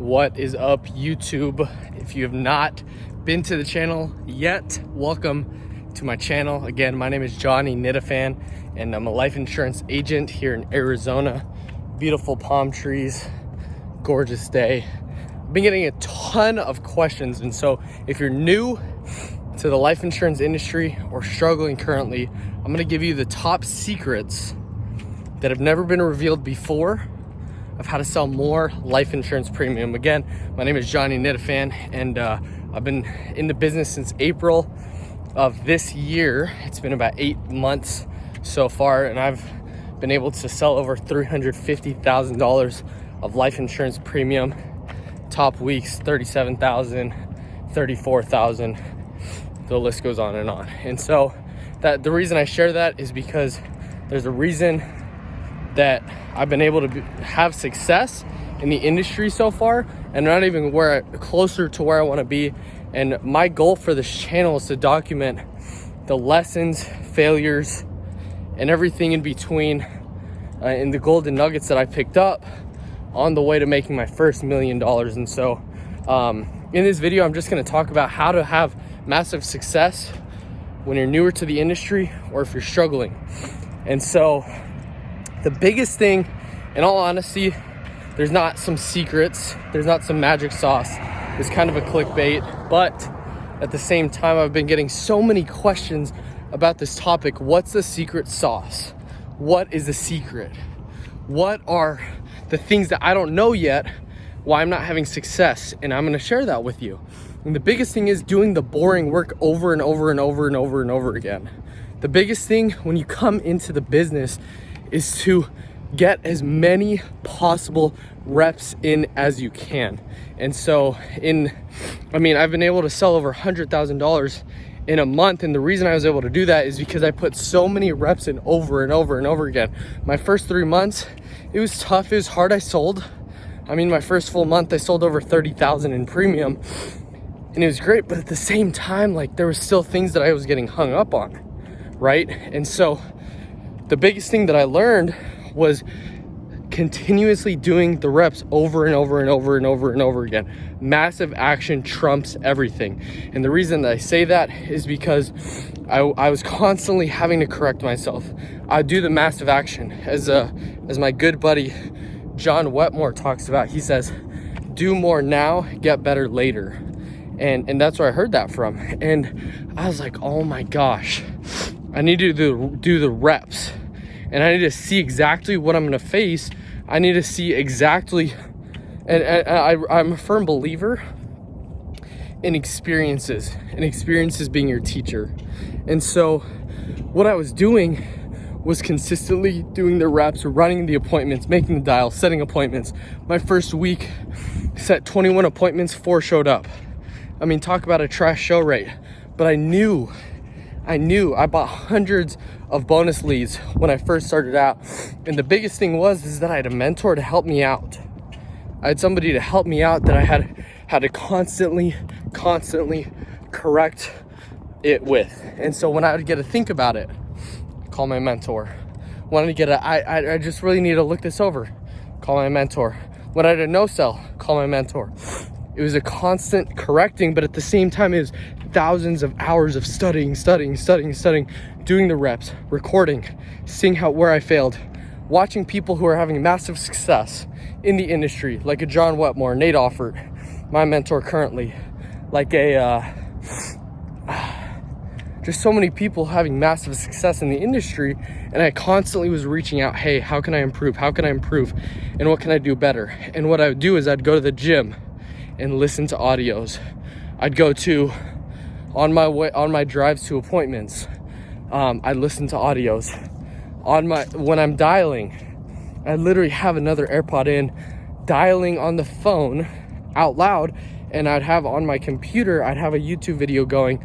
What is up, YouTube? If you have not been to the channel yet, welcome to my channel. Again, my name is Johnny Nitafan, and I'm a life insurance agent here in Arizona. Beautiful palm trees, gorgeous day. I've been getting a ton of questions, and so if you're new to the life insurance industry or struggling currently, I'm gonna give you the top secrets that have never been revealed before of how to sell more life insurance premium. Again, my name is Johnny Nitafan, and I've been in the business since April of this year. It's been about 8 months so far, and I've been able to sell over $350,000 of life insurance premium. Top weeks, 37,000, 34,000. The list goes on. And so that the reason I share that is because there's a reason that I've been able to have success in the industry so far, and not even closer to where I want to be. And my goal for this channel is to document the lessons, failures, and everything in between, and the golden nuggets that I picked up on the way to making my first $1 million. And so in this video, I'm just going to talk about how to have massive success when you're newer to the industry or if you're struggling. And so the biggest thing, in all honesty, there's not some secrets, there's not some magic sauce. It's kind of a clickbait, but at the same time, I've been getting so many questions about this topic. What's the secret sauce? What is the secret? What are the things that I don't know yet, why I'm not having success? And I'm gonna share that with you. And the biggest thing is doing the boring work over and over and over and over and over again. The biggest thing when you come into the business is to get as many possible reps in as you can. And so I've been able to sell over $100,000 in a month. And the reason I was able to do that is because I put so many reps in over and over and over again. My first 3 months, it was tough, it was hard. My first full month, I sold over 30,000 in premium, and it was great. But at the same time, there was still things that I was getting hung up on, right? And so the biggest thing that I learned was continuously doing the reps over and over and over and over and over again. Massive action trumps everything. And the reason that I say that is because I was constantly having to correct myself. I do the massive action as my good buddy John Wetmore talks about. He says, do more now, get better later. And that's where I heard that from. And I was like, oh my gosh, I need to do the reps, and I need to see exactly what I'm going to face. I need to see exactly, and I'm a firm believer in experiences, and experiences being your teacher. And so what I was doing was consistently doing the reps, running the appointments, making the dial, setting appointments. My first week, set 21 appointments, 4 showed up. Talk about a trash show rate. But I knew I bought hundreds of bonus leads when I first started out. And the biggest thing is that I had a mentor to help me out. I had somebody to help me out that I had to constantly correct it with. And so when I would get to think about it, call my mentor. When I get I just really need to look this over, call my mentor. When I had a no sell, call my mentor. It was a constant correcting, but at the same time, it was thousands of hours of studying, doing the reps, recording, seeing where I failed, watching people who are having massive success in the industry, like a John Wetmore, Nate Offert, my mentor currently, just so many people having massive success in the industry. And I constantly was reaching out, hey, how can I improve? And what can I do better? And what I would do is I'd go to the gym and listen to audios. I'd go on my drives to appointments, I'd listen to audios. When I'm dialing, I literally have another AirPod in, dialing on the phone out loud, and I'd have on my computer, I'd have a YouTube video going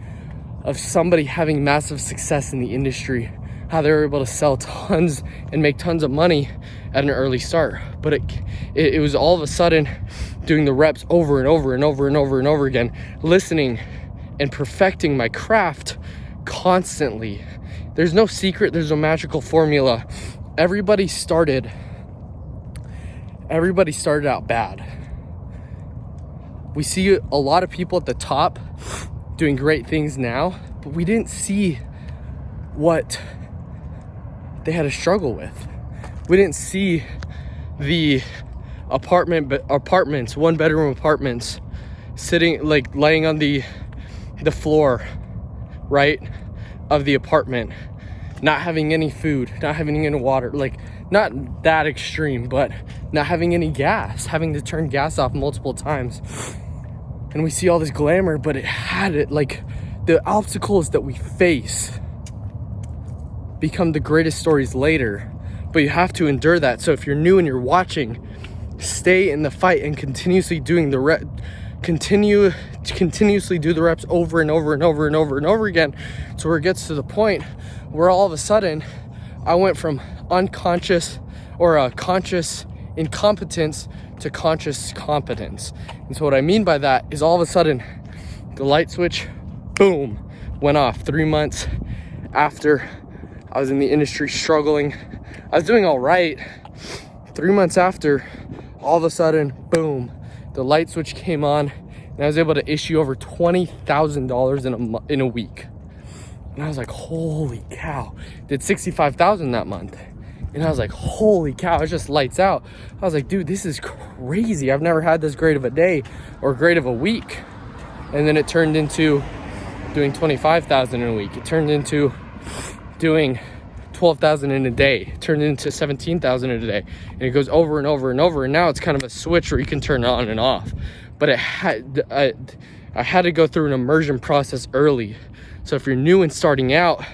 of somebody having massive success in the industry, how they were able to sell tons and make tons of money at an early start. But it was all of a sudden doing the reps over and over and over and over and over again, listening and perfecting my craft constantly. There's no secret, there's no magical formula. Everybody started out bad. We see a lot of people at the top doing great things now, but we didn't see what they had to struggle with. We didn't see the apartments, 1-bedroom apartments, sitting, like laying on the floor, right, of the apartment, not having any food, not having any water, like not that extreme, but not having any gas, having to turn gas off multiple times. And we see all this glamour, but like the obstacles that we face become the greatest stories later, but you have to endure that. So if you're new and you're watching, stay in the fight and continuously doing the continuously do the reps over and over and over and over and over again, so where it gets to the point where all of a sudden I went from unconscious or conscious incompetence to conscious competence. And so what I mean by that is all of a sudden the light switch, boom, went off 3 months after I was in the industry struggling. I was doing all right. 3 months after, all of a sudden, boom, the light switch came on, and I was able to issue over $20,000 in a week. And I was like, holy cow. Did $65,000 that month. And I was like, holy cow, it just lights out. I was like, dude, this is crazy. I've never had this great of a day or great of a week. And then it turned into doing $25,000 in a week. It turned into doing $12,000 in a day. It turned into $17,000 in a day. And it goes over and over and over. And now it's kind of a switch where you can turn it on and off. But I had to go through an immersion process early. So if you're new and starting out,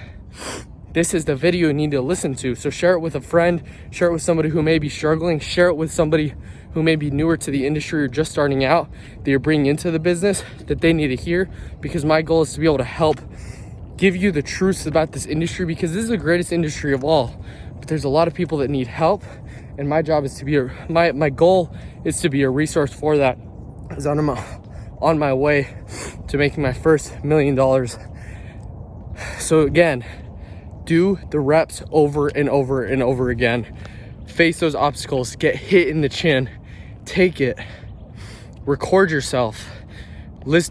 this is the video you need to listen to. So share it with a friend, share it with somebody who may be struggling, share it with somebody who may be newer to the industry or just starting out that you're bringing into the business that they need to hear, because my goal is to be able to help give you the truths about this industry, because this is the greatest industry of all. But there's a lot of people that need help, and my job is to be my goal is to be a resource for that, as I'm on my way to making my first $1 million. So again, do the reps over and over and over again. Face those obstacles, get hit in the chin, take it, record yourself,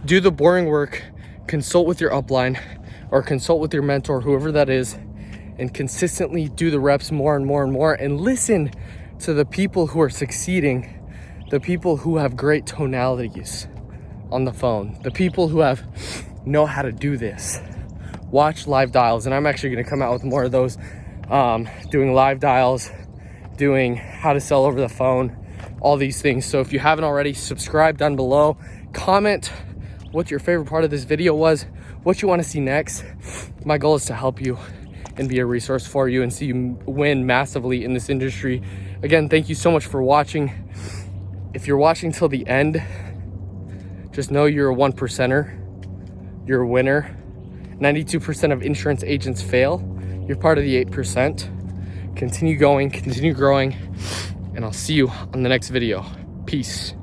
do the boring work, consult with your upline or consult with your mentor, whoever that is, and consistently do the reps more and more and more, and listen to the people who are succeeding, the people who have great tonalities on the phone, the people who know how to do this. Watch live dials, and I'm actually going to come out with more of those, doing live dials, doing how to sell over the phone, all these things. So if you haven't already, subscribe down below, comment what your favorite part of this video was, what you want to see next. My goal is to help you and be a resource for you and see you win massively in this industry. Again, thank you so much for watching. If you're watching till the end, just know you're a 1%er, you're a winner. 92% of insurance agents fail. You're part of the 8%. Continue going, continue growing, and I'll see you on the next video. Peace.